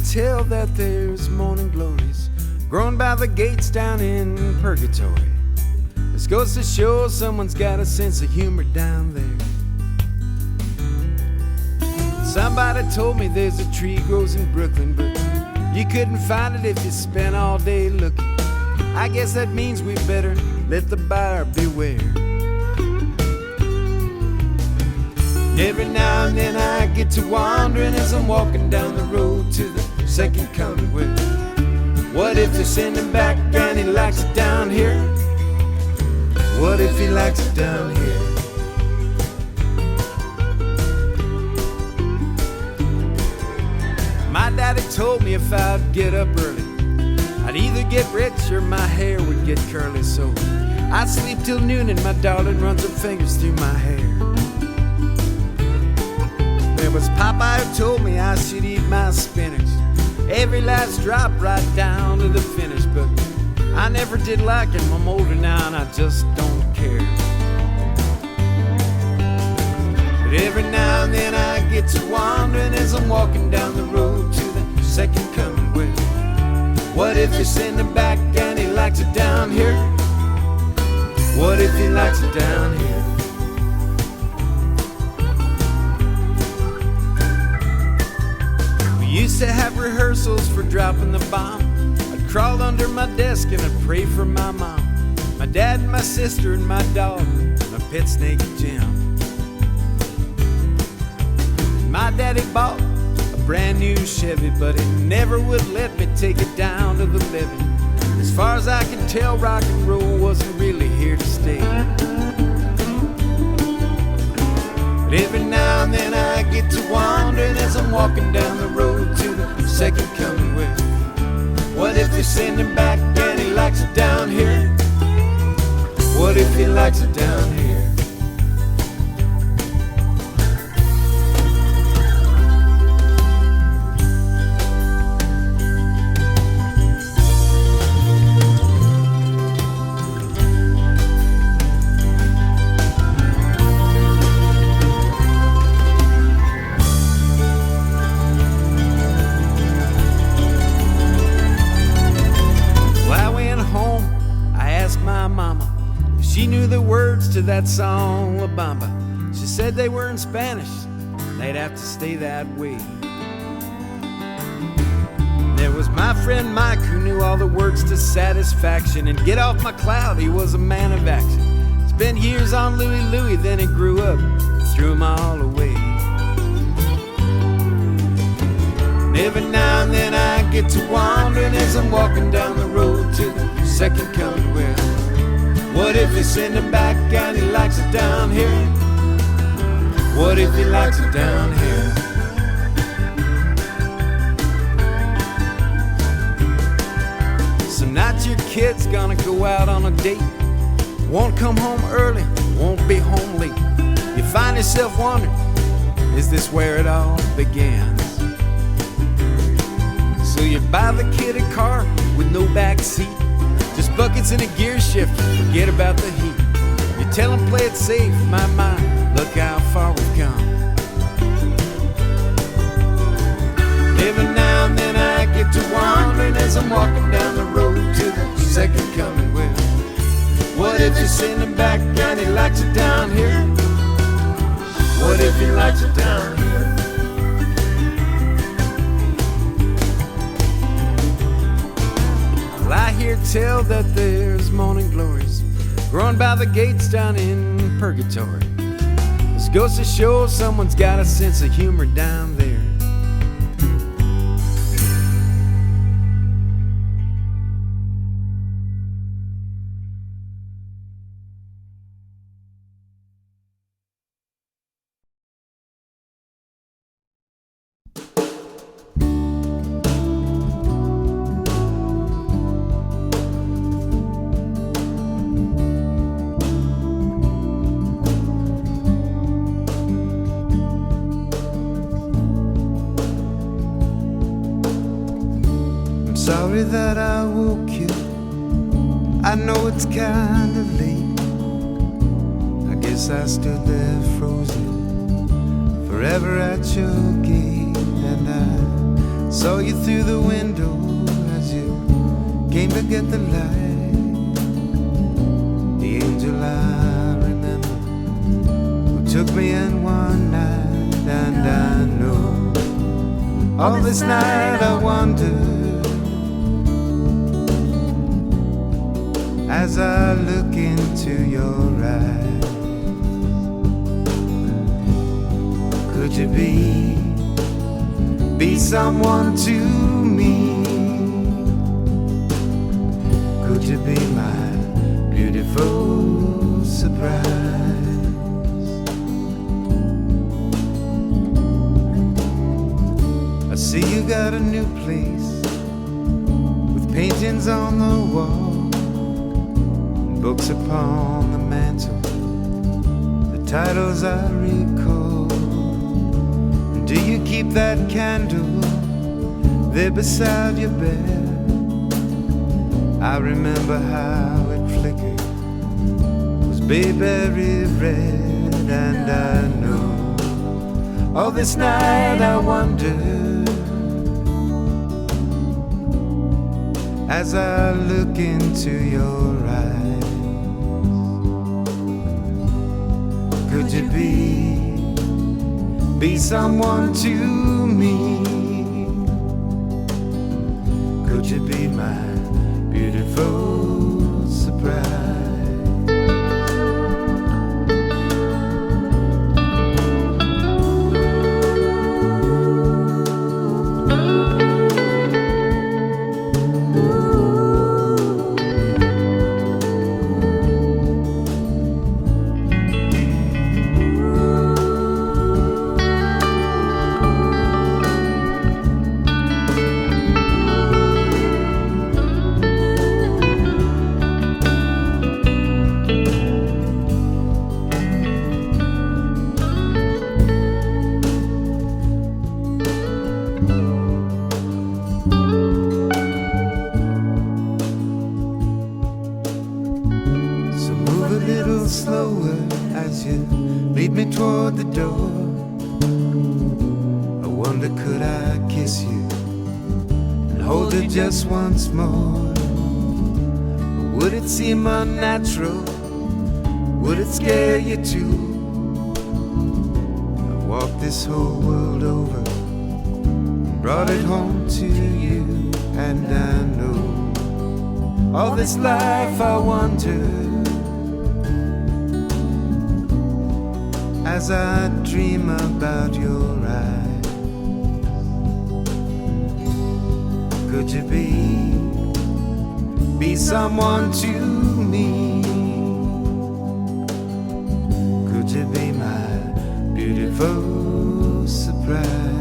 tell that there's morning glories growing by the gates down in purgatory. This goes to show someone's got a sense of humor down there. Somebody told me there's a tree grows in Brooklyn, but you couldn't find it if you spent all day looking. I guess that means we better let the buyer beware. Every now and then I get to wondering as I'm walking down the road to the second coming way. What if they send him back and he likes it down here? What if he likes it down here? My daddy told me if I'd get up early, I'd either get rich or my hair would get curly. So I'd sleep till noon and my darling runs her fingers through my hair. It was Popeye who told me I should eat my spinach, every last drop right down to the finish. But I never did like him. I'm older now and I just don't care. But every now and then I get to wondering as I'm walking down the road to the second coming way. What if they send him back and he likes it down here? What if he likes it down here? We used to have rehearsals for dropping the bomb. I'd crawl under my desk and I'd pray for my mom, my dad and my sister and my dog, and my pet snake Jim. My daddy bought a brand new Chevy, but he never would let me take it down to the levee. As far as I can tell, rock and roll wasn't really here to stay. But every now and then I get to wondering as I'm walking down the road to the second coming way. What if they send him back and he likes it down here? What if he likes it down here? She knew the words to that song, La Bamba. She said they were in Spanish, they'd have to stay that way. There was my friend Mike who knew all the words to Satisfaction, and Get Off My Cloud, he was a man of action. Spent years on Louie Louie, then he grew up and threw them all away. And every now and then I get to wondering as I'm walking down the road to the second coming way. What if they send him back and he likes it down here? What if he likes it down here? So not your kid's gonna go out on a date, won't come home early, won't be home late. You find yourself wondering, is this where it all begins? So you buy the kid a car with no back seat, just buckets and a gear shift, forget about the heat. You tell him play it safe, my, look how far we've come. Every now and then I get to wondering as I'm walking down the road to the second coming way. What if you send him back and he likes it down here? What if he likes it down here? Well, I hear tell that there's morning glories growing by the gates down in purgatory. This goes to show someone's got a sense of humor down there. Sorry that I woke you, I know it's kinda late. I guess I stood there frozen forever at your gate, and I Saw you through the window as you came to get the light. The angel I remember who took me in one night. And I know all this night I wondered as I look into your eyes. Could you be someone to me? Could you be my beautiful surprise? I see you got a new place with paintings on the wall, books upon the mantle, the titles I recall. Do you keep that candle there beside your bed? I remember how it flickered, was bayberry red. And I know all this night I wondered as I look into your eyes. Could you be someone to me? Could you be my beautiful surprise? Slower as you lead me toward the door. I wonder, could I kiss you and hold it just once more? Or would it seem unnatural? Would it scare you too? I walked this whole world over and brought it home to you. And I know all this life I wondered as I dream about your eyes. Could you be someone to me? Could you be my beautiful surprise?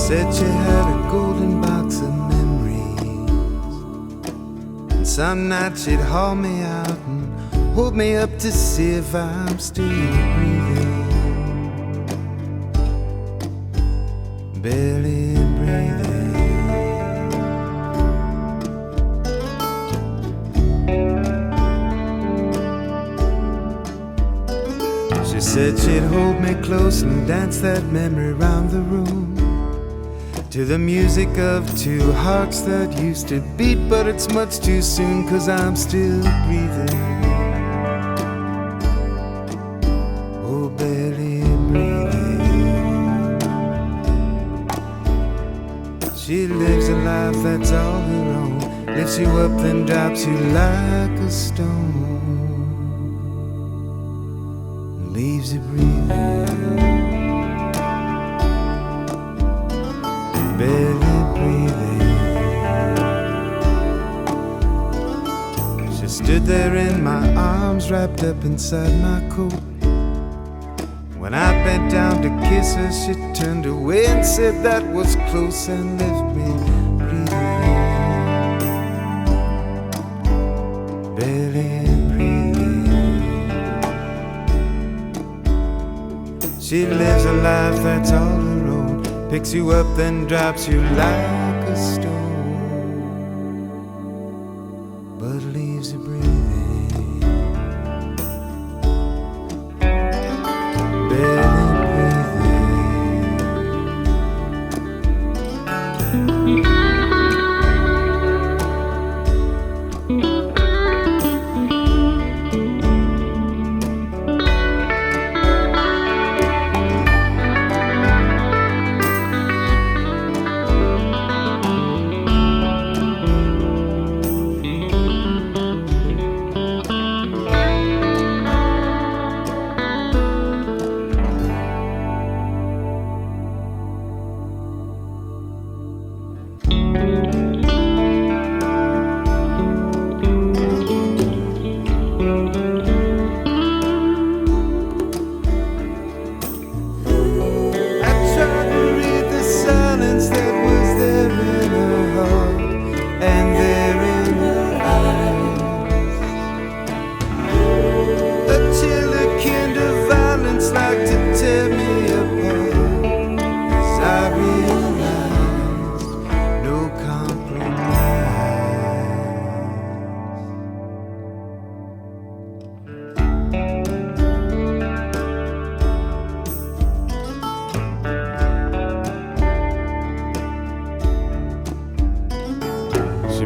Said she had a golden box of memories, and some night she'd haul me out and hold me up to see if I'm still breathing, barely breathing. She said she'd hold me close and dance that memory round the room, to the music of two hearts that used to beat, but it's much too soon, 'cause I'm still breathing. Oh, barely breathing. She lives a life that's all her own, lifts you up then drops you like a stone, and leaves you breathing, barely breathing. She stood there in my arms, wrapped up inside my coat. When I bent down to kiss her, she turned away and said that was close, and left me breathing, barely breathing. She lives a life that's all her own, picks you up then drops you like a stone, but leaves you breathing.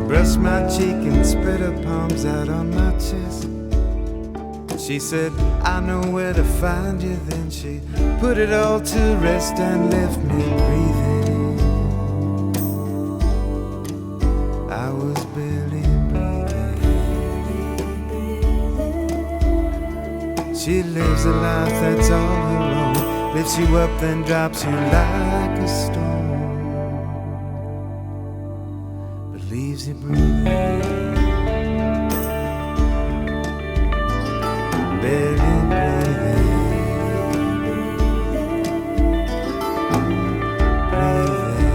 Brushed my cheek and spread her palms out on my chest. She said, I know where to find you. Then she put it all to rest and left me breathing. I was barely breathing. She lives a life that's all her own, lifts you up then drops you like a stone, leaves you breathing, barely breathing, breathing,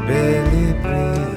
barely breathing.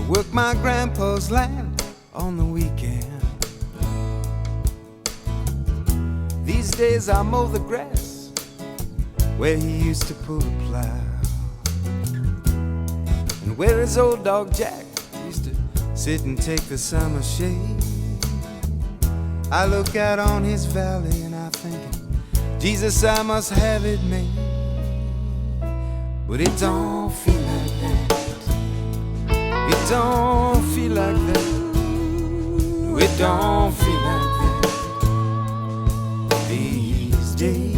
Work my grandpa's land on the weekend. These days I mow the grass where he used to pull the plow, and where his old dog Jack used to sit and take the summer shade. I look out on his valley and I think, Jesus, I must have it made. But it don't feel like that. It don't feel like that. No, it don't feel like that these days.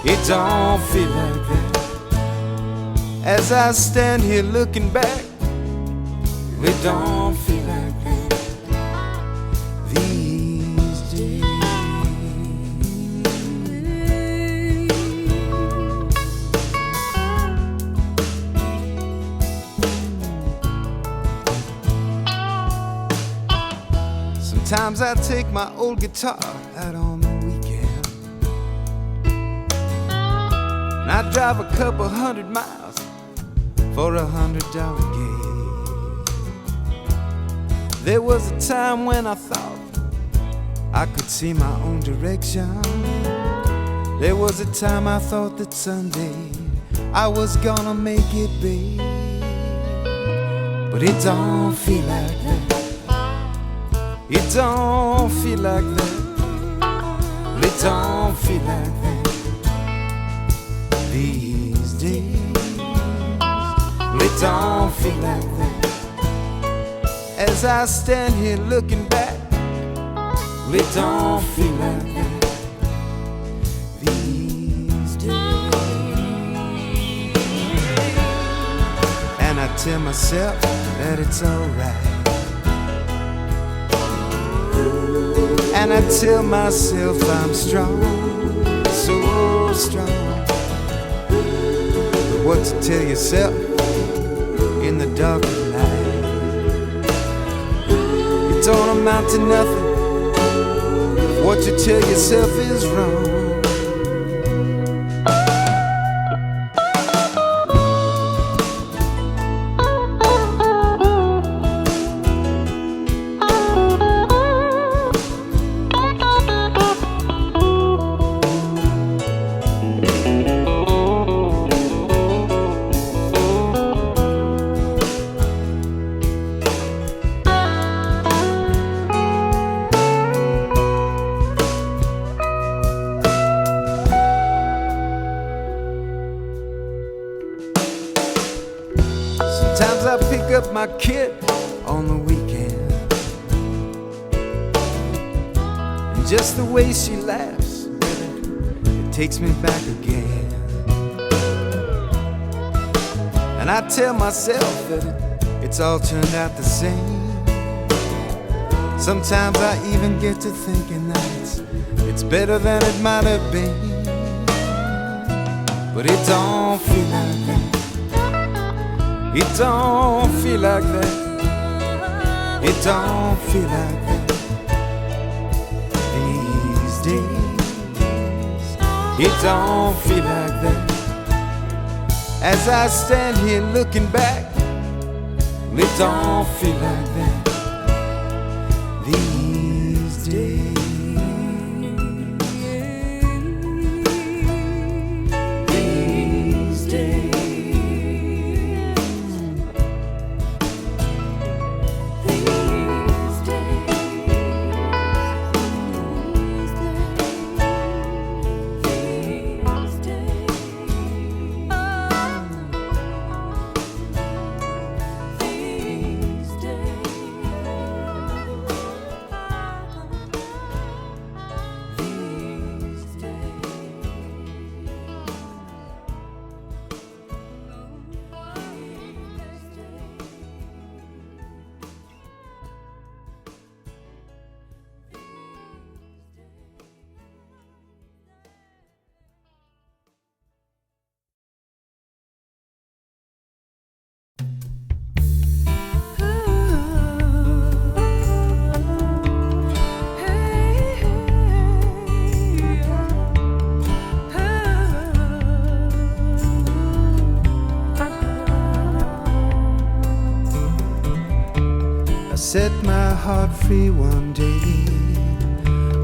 It don't feel like that. As I stand here looking back, it don't feel like that these Sometimes I take my old guitar out on the weekend, and I drive a couple 100 miles for $100 gig. There was a time when I thought I could see my own direction. There was a time I thought that someday I was gonna make it big. But it don't feel like that. It don't feel like that. It don't feel like that these days. It don't feel like that. As I stand here looking back, it don't feel like that these days. And I tell myself that it's alright, and I tell myself I'm strong, so strong. But what to tell yourself in the dark of night? It don't amount to nothing. What you tell yourself is wrong. Sometimes I pick up my kid on the weekend, and just the way she laughs, it takes me back again. And I tell myself that it's all turned out the same. Sometimes I even get to thinking that it's better than it might have been. But it don't feel like that. It don't feel like that. It don't feel like that these days. It don't feel like that. As I stand here looking back, it don't feel like that these days. Set my heart free one day,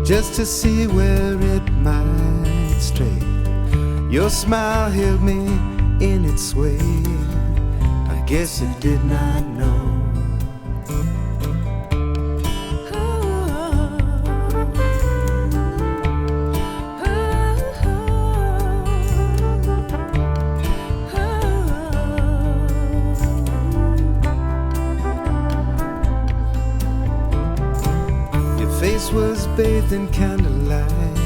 just to see where it might stray. Your smile held me in its sway. I guess it did not know. Face was bathed in candlelight,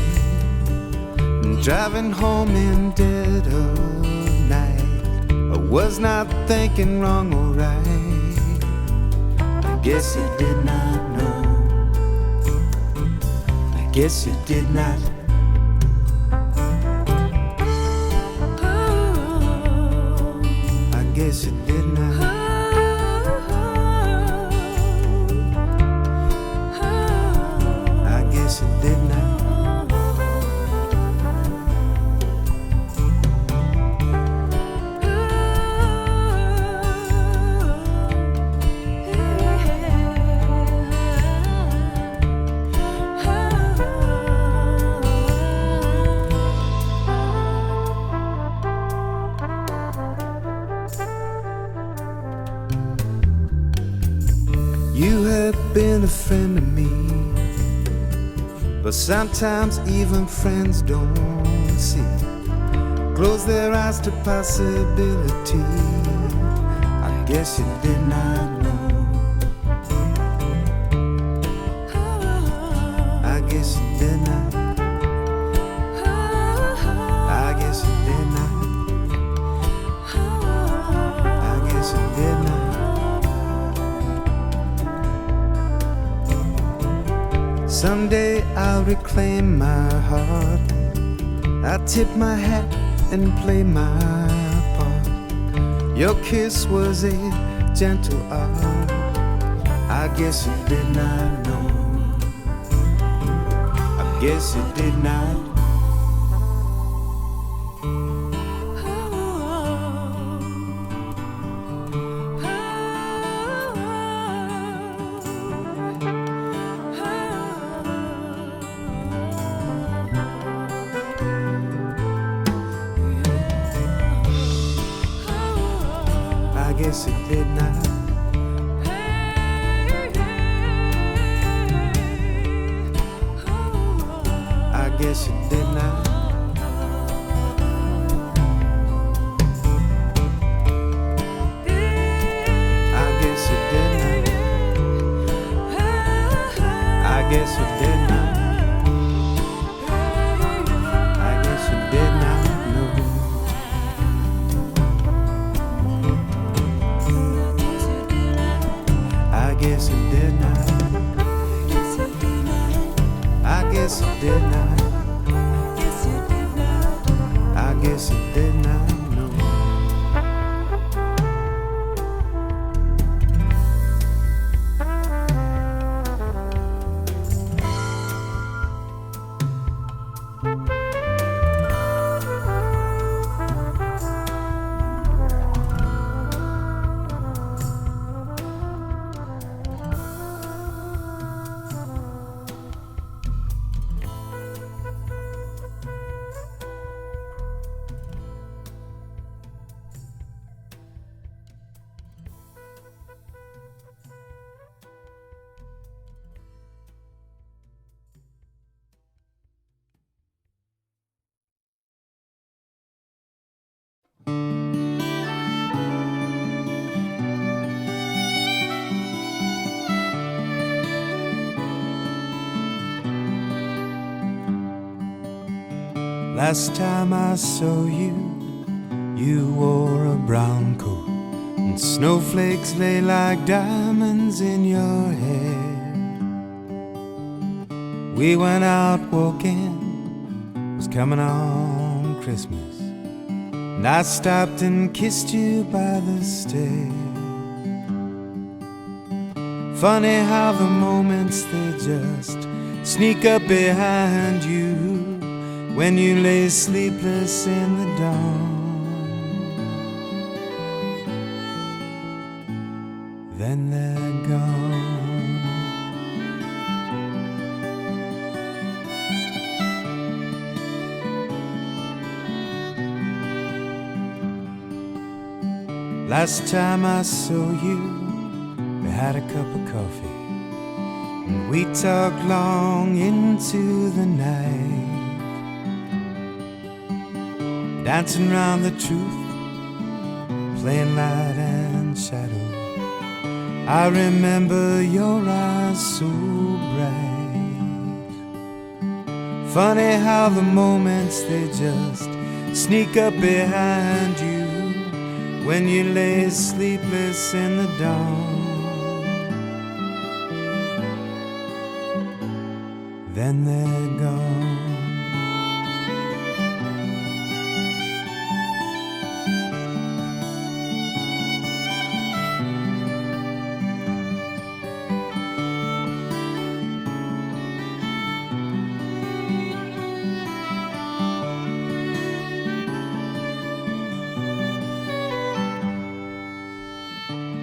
and driving home in dead of night, I was not thinking wrong or right. I guess you did not know. I guess you did not. I guess you did not. You have been a friend to me, but sometimes even friends don't see. Close their eyes to possibility. I guess you did not know. I guess you did not. I guess you did not. I guess you did not. Someday I'll reclaim my heart. I'll tip my hat and play my part. Your kiss was a gentle art. I guess you did not know. I guess you did not. I guess it did not. I guess it did not. I guess it did not. I guess it did not. I guess it did not. I guess it did not. I guess it did not. I guess it did not. No. Last time I saw you, you wore a brown coat, and snowflakes lay like diamonds in your hair. We went out walking, it was coming on Christmas, and I stopped and kissed you by the stair. Funny how the moments, they just sneak up behind you when you lay sleepless in the dawn. Then they're gone. Last time I saw you, we had a cup of coffee, and we talked long into the night, dancing round the truth, playing light and shadow. I remember your eyes so bright. Funny how the moments, they just sneak up behind you when you lay sleepless in the dawn. Then they're gone.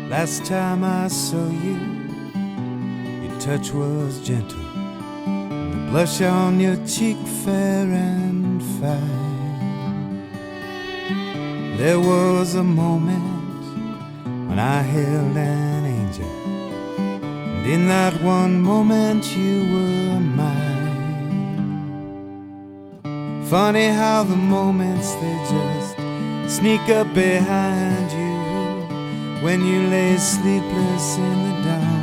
Last time I saw you, your touch was gentle, and the blush on your cheek fair and fine. There was a moment when I held an angel, In that one moment you were mine. Funny how the moments, they just sneak up behind you when you lay sleepless in the dawn.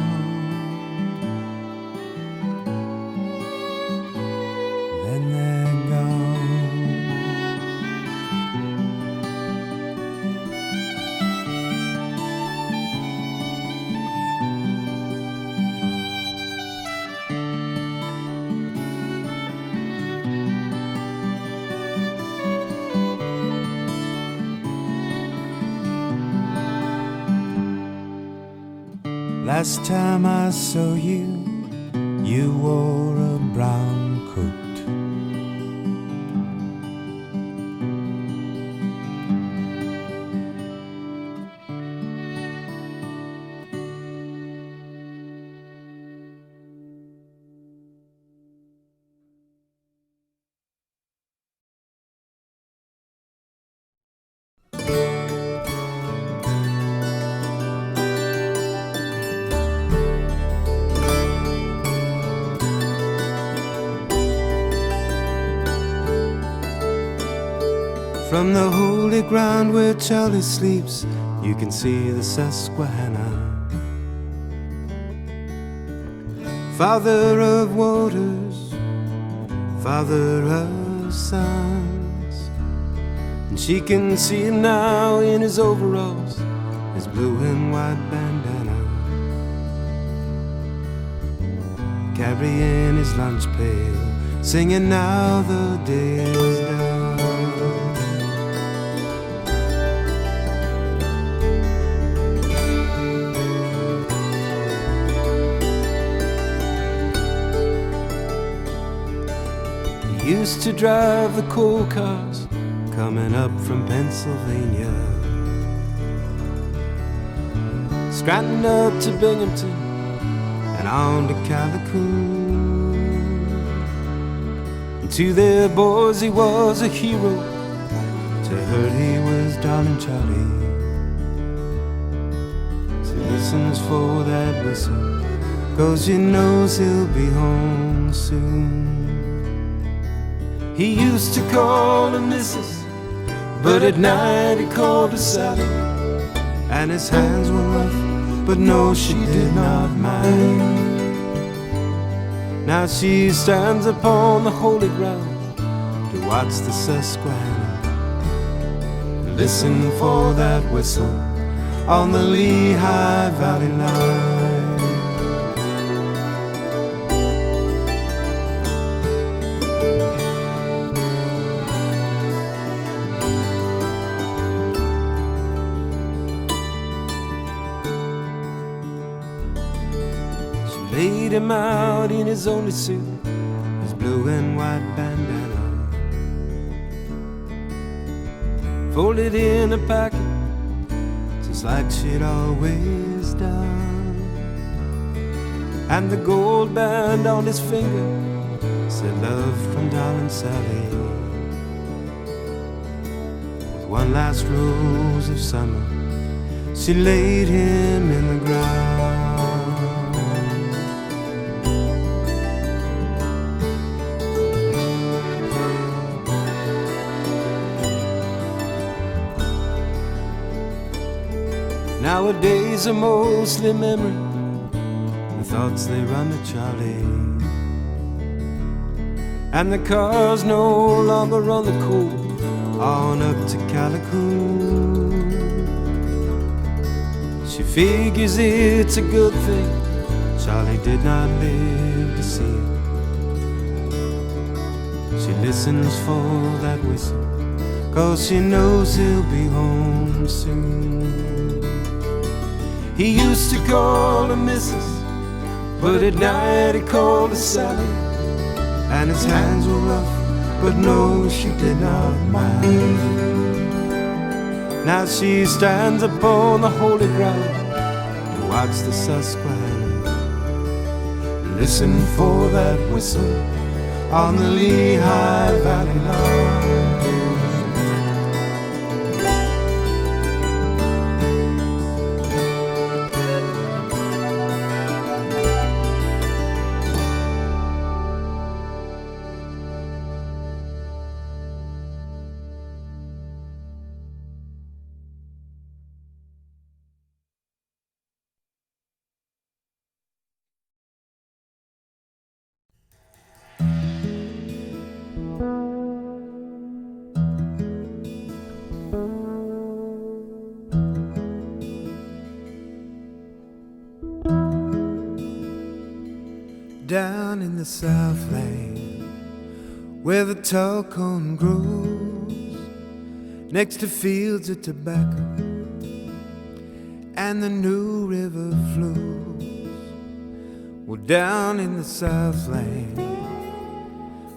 Then they're gone. Last time I saw you, you wore a brown coat. From the holy ground where Charlie sleeps, you can see the Susquehanna. Father of waters, Father of sons. And she can see him now in his overalls, his blue and white bandana, carrying his lunch pail, singing now the day is done. Used to drive the coal cars coming up from Pennsylvania, Scranton up to Binghamton and on to Callicoon. And to their boys he was a hero, to her he was darling Charlie. So he listens for that whistle, 'cause he knows he'll be home soon. He used to call her Mrs., but at night he called her Sally. And his hands were rough, but no, she did not mind. Now she stands upon the holy ground to watch the Susquehanna, listen for that whistle on the Lehigh Valley line. Laid him out in his only suit, his blue and white bandana, folded in a packet, just like she'd always done. And the gold band on his finger said, "Love from darling Sally." With one last rose of summer, she laid him in the ground. Nowadays are mostly memory, the thoughts they run to Charlie. And the cars no longer run the coal on up to Callicoon. She figures it's a good thing Charlie did not live to see it. She listens for that whistle, 'cause she knows he'll be home soon. He used to call her Mrs., but at night he called her Sally. And his hands were rough, but no, she did not mind. Now she stands upon the holy ground to watch the Susquehanna, listen for that whistle on the Lehigh Valley line. Down in the Southland, where the tall corn grows next to fields of tobacco and the new river flows. Well, down in the Southland,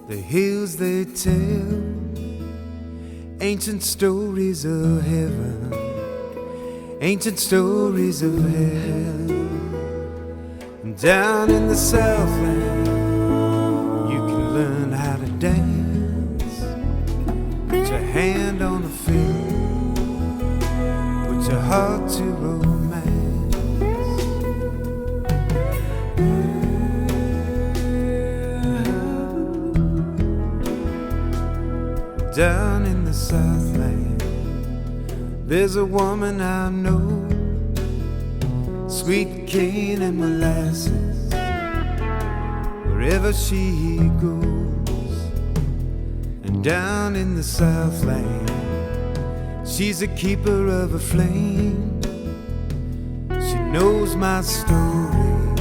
the hills they tell ancient stories of heaven, ancient stories of hell. And down in the Southland, you can learn how to dance. Put your hand on the fiddle, put your heart to romance. Down in the Southland, there's a woman I know, sweet cane and molasses, wherever she goes. And down in the Southland, she's a keeper of a flame. She knows my story,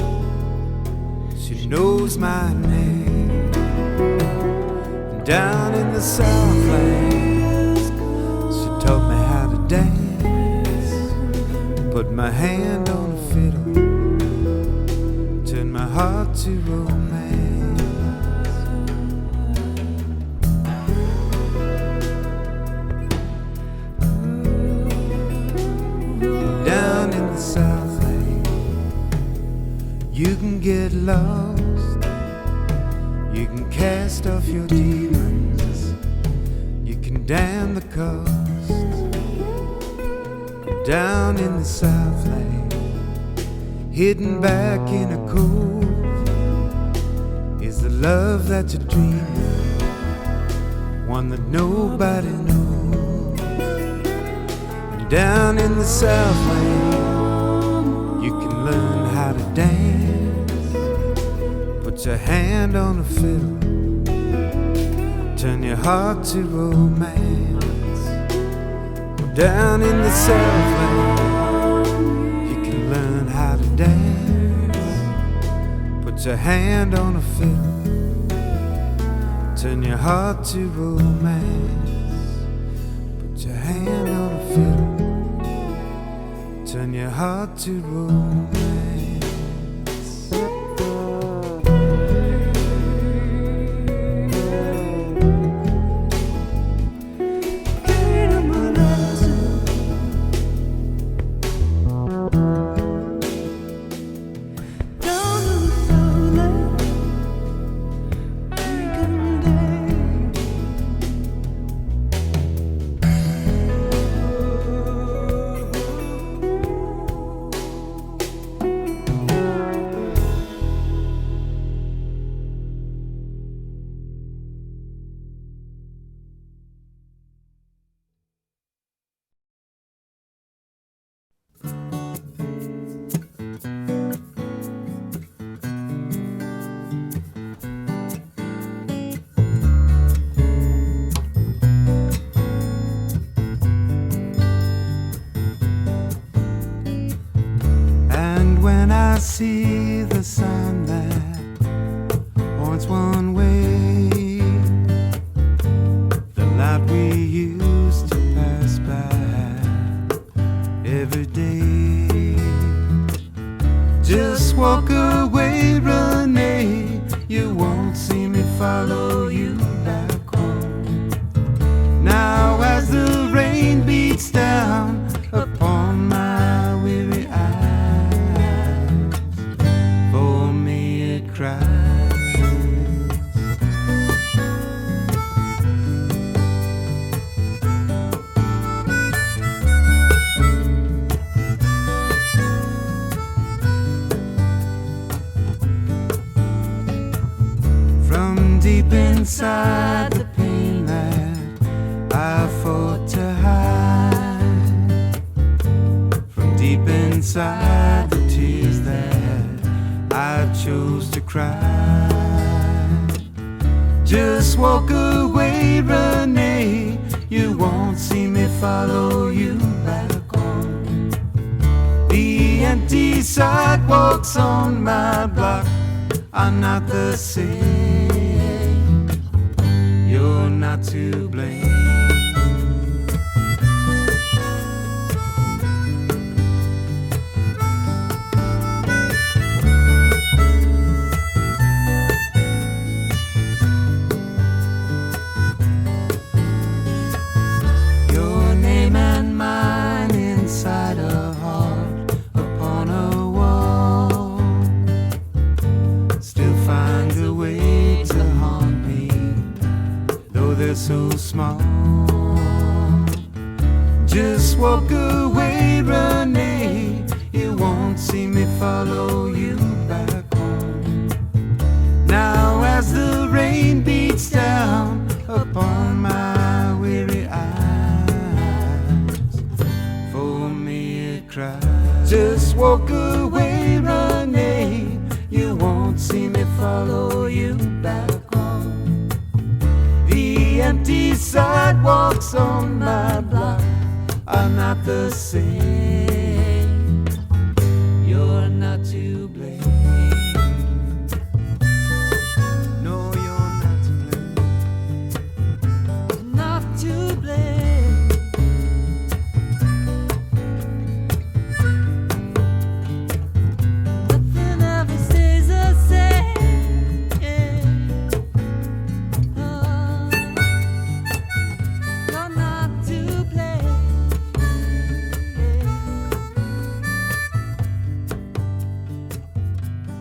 she knows my name. And down in the Southland, she taught me how to dance. Put my hand on the fiddle, turn my heart to romance. Down in the Southland, you can get lost, you can cast off your demons, you can damn the cost. Down in the Southland, hidden back in a cove, is the love that you dream of, one that nobody knows. And down in the Southland, you can learn how to dance. Put your hand on a fiddle, turn your heart to romance. Down in the Southland, you can learn how to dance. Put your hand on a fiddle, turn your heart to romance. Put your hand on a fiddle, turn your heart to romance. I see the sun that points one way, the light we used to pass by every day. Just walk away, Renee, you won't see me follow you back home. Now as the rain beats down upon my weary eyes, cries. From deep inside the pain that I fought to hide, from deep inside the tears that I chose to cry. Just walk away, Renee, you won't see me follow you back home. The empty sidewalks on my block I'm not the same. You're not to blame. Your name and mine inside a heart upon a wall still finds a way to haunt me, though they're so small. Just walk away, Renee. You won't see me follow you back home. Now as the rain beats down upon my weary eyes, for me it cries. Just walk away, Renee. You won't see me follow you back home. The empty sidewalks on my block are not the same. You're not to blame. No, you're not to blame. Not to blame. Nothing ever stays the same. Oh, you're not to blame.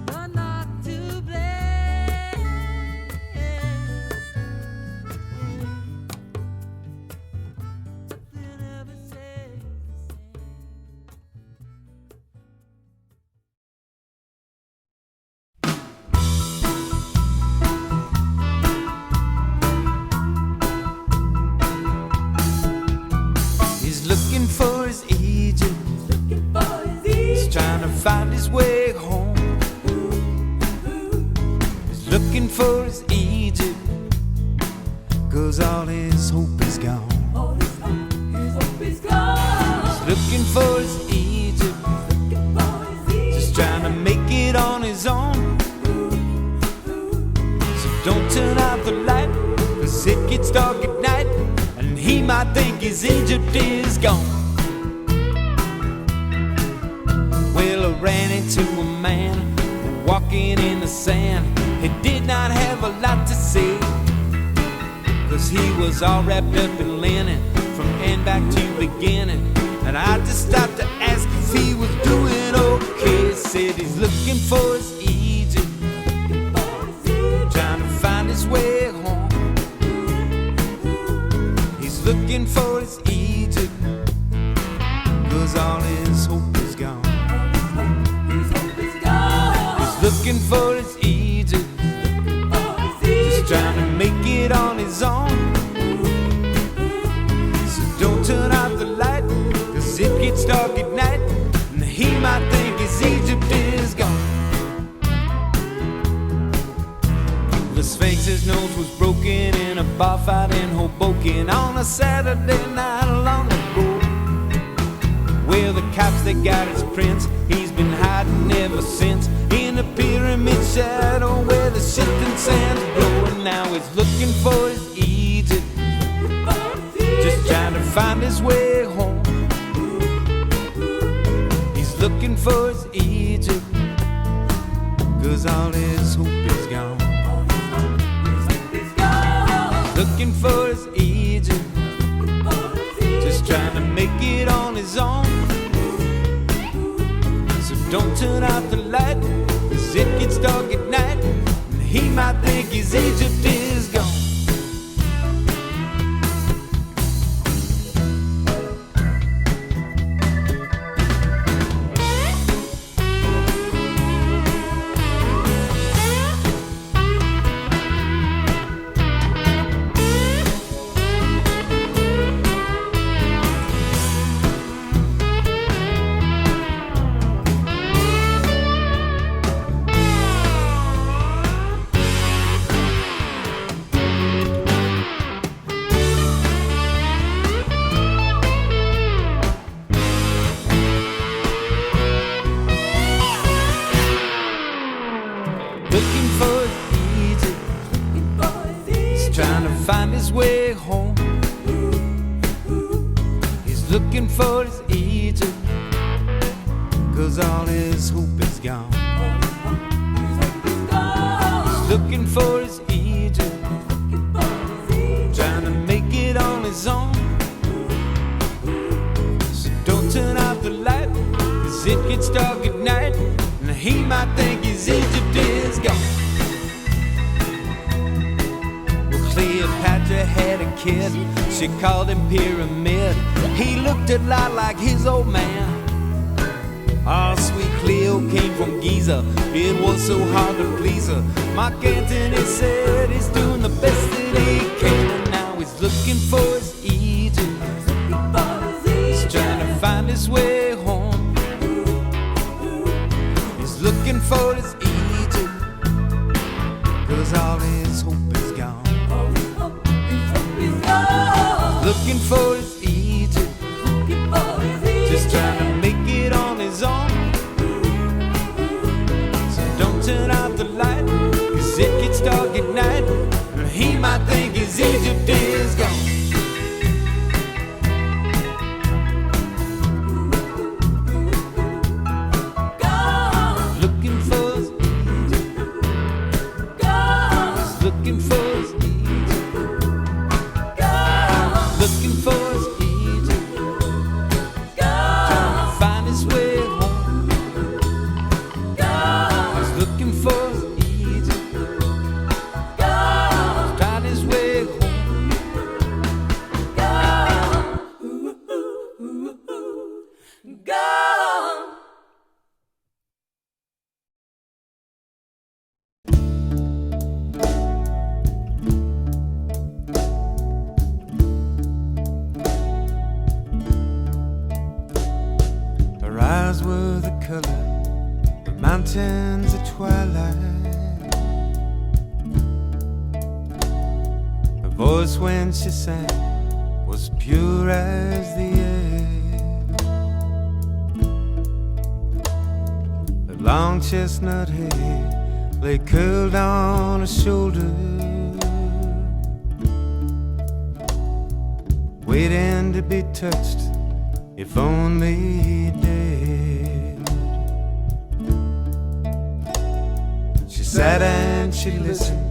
You're not to blame. Nothing ever stays the same. He's looking for his Egypt. He's trying to find his way home. He's looking for his Egypt, 'cause all his hope is gone. He's looking for his Egypt, just trying to make it on his own. So don't turn out the light, 'cause it gets dark at night, and he might think his Egypt is gone. Well, I ran into a man walking in the sand. He did not have a lot to say, 'cause he was all wrapped up in linen from end back to beginning. And I just stopped to ask if he was doing okay. Said he's looking for his Egypt, trying to find his way home. He's looking for his Egypt, 'cause all his hope is gone. He's looking for his Egypt, just trying to make it on his own. So don't turn out the light, 'cause it gets dark at night, and he might think his Egypt is gone. The Sphinx's nose was broken in a bar fight in Hoboken on a Saturday night long ago. Well, the cops, they got his prints. He's been hiding ever since in the pyramid shadow where the shifting sand's blowing. Now he's looking for his Egypt, just trying to find his way home. He's looking for his Egypt, 'cause all his hope is gone. Looking for his Egypt, just trying to make it on his own. So don't turn out the light, 'cause it gets dark at night, and he might think his Egypt is gone. find his way home. He's looking for his Egypt, 'cause all his hope is gone. He's looking for his Egypt, trying to make it on his own. So don't turn out the light, 'cause it gets dark at night, and he might think his Egypt is gone. Well, Cleopatra had a kid, she called him Pyramid. He looked a lot like his old man. Oh, sweet Cleo came from Giza, it was so hard to please her. Mark Antony said he's doing the best that he can, and now he's looking for his Egypt. He's trying to find his way home. He's looking for his Egypt, 'cause all his hope is gone. Looking for his Egypt, just trying to make it on his own. So don't turn out the light, 'cause it gets dark at night, and he might think his Egypt is gone. Looking for his Egypt, he's looking for his Egypt, looking for his Egypt, trying to find his way home. He's looking for his Egypt, find his way home. Her eyes were the color of mountains at twilight. Her voice when she sang was pure as the air. Her long chestnut hair lay curled on her shoulder, waiting to be touched, if only dared. She sat and she listened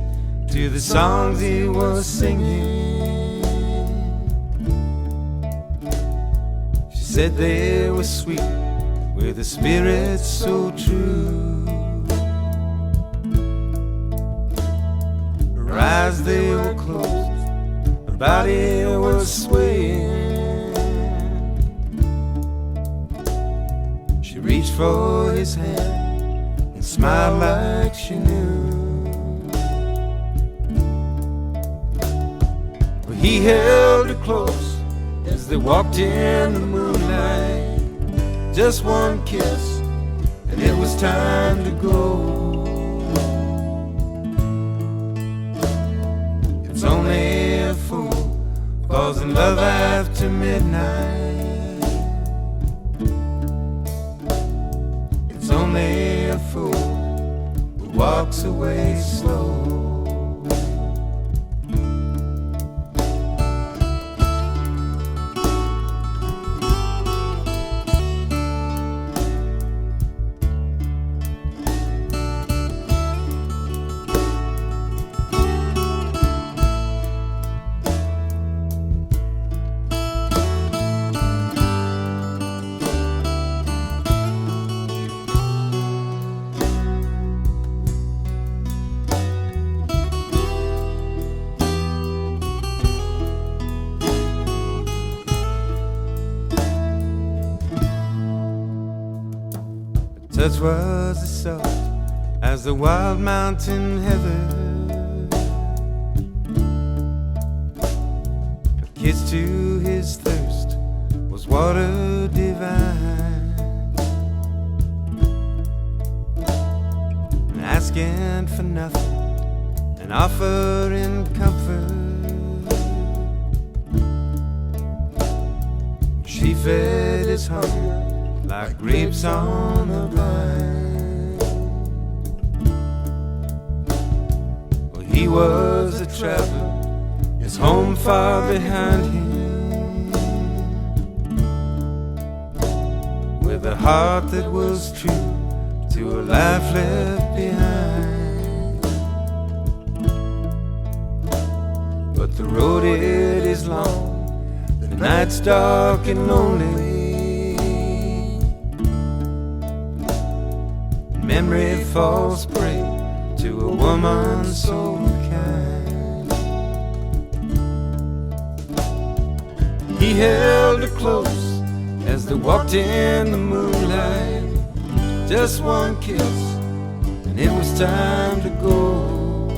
to the songs he was singing. She said they were sweet with a spirit so true. Her eyes, they were closed, her body was swaying. She reached for his hand and smiled like she knew. But he held her close as they walked in the moonlight. Just one kiss and it was time to go. It's only a fool falls in love after midnight. It's only a fool who walks away slow. Touch was as soft as the wild mountain heather. A kiss to his thirst was water divine. And asking for nothing and offering comfort, she fed his hunger like grapes on a vine. Well, he was a traveler, his home far behind him, with a heart that was true to a life left behind. But the road it is long, the night's dark and lonely, memory falls prey to a woman so kind. He held her close as they walked in the moonlight. Just one kiss and it was time to go.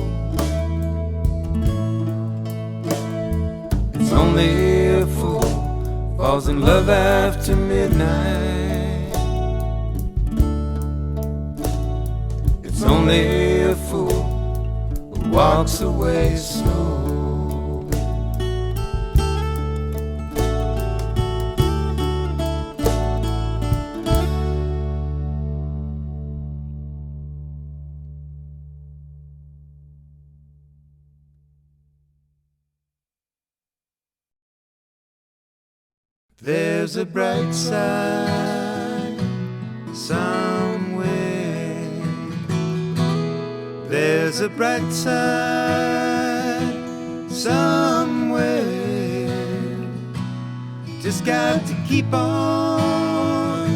It's only a fool falls in love after midnight. It's only a fool who walks away slow. There's a bright side somewhere. There's a bright side somewhere. Just got to keep on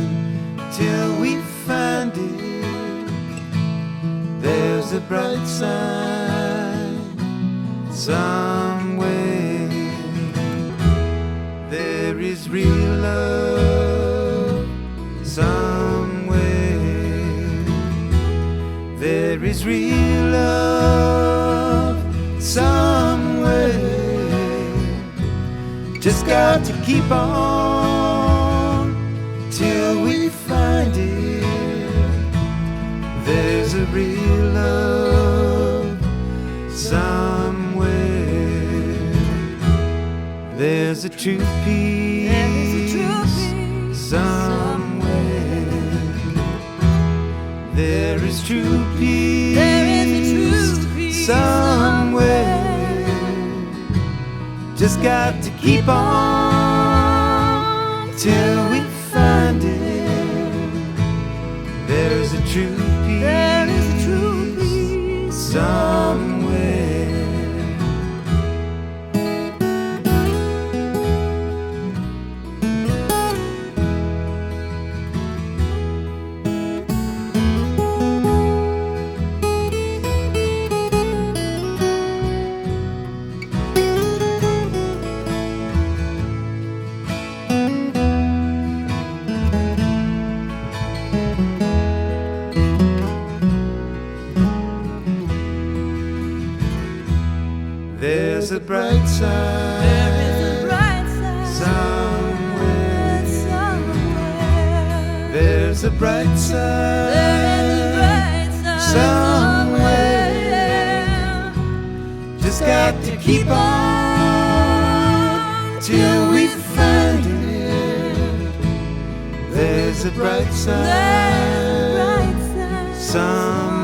till we find it. There's a bright side somewhere. There is real love somewhere. There is real love somewhere. Just got to keep on till we find it. There's a real love somewhere. There's a true peace somewhere. There is true peace somewhere. Just got to keep on till we find it. There's a true peace somewhere. There's a bright side. There is a bright side somewhere. somewhere. There's a bright side. There is a bright side somewhere. Just got to keep on till we find it. There's a bright side There's a bright side somewhere.